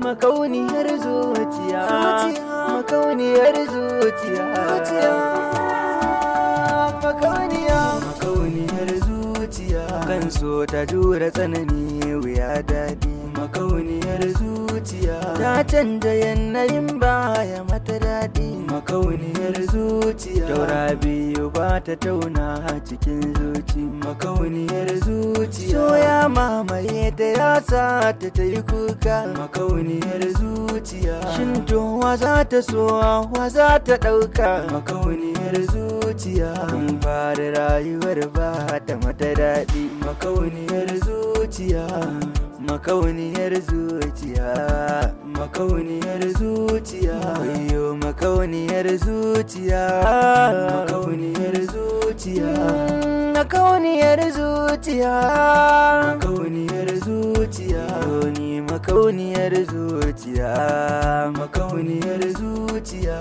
Makauniyar zuciya, makauniyar zuciya, makauniyar zuciya, kan so ta jure tsanani wuya daɗi. Makauniyar zuciya ta canja yanayin baya mata daɗi. Makauniyar zuciya taura biyu ba ta tauna cikin zuci. Makauniyar zuciya soya mamaye ta yasa ta yi kuka. Makauniyar zuciya shin to wa za ta so wa za ta ɗauka. Makauniyar zuciya kun fara rayuwar ba ta mata daɗi. Makauniyar zuciya, makauniyar zuciya, makauniyar zuciya, wayo makauniyar zuciya, makauniyar zuciya, makauniyar zuciya, makauniyar zuciya, ni makauniyar zuciya, makauniyar zuciya.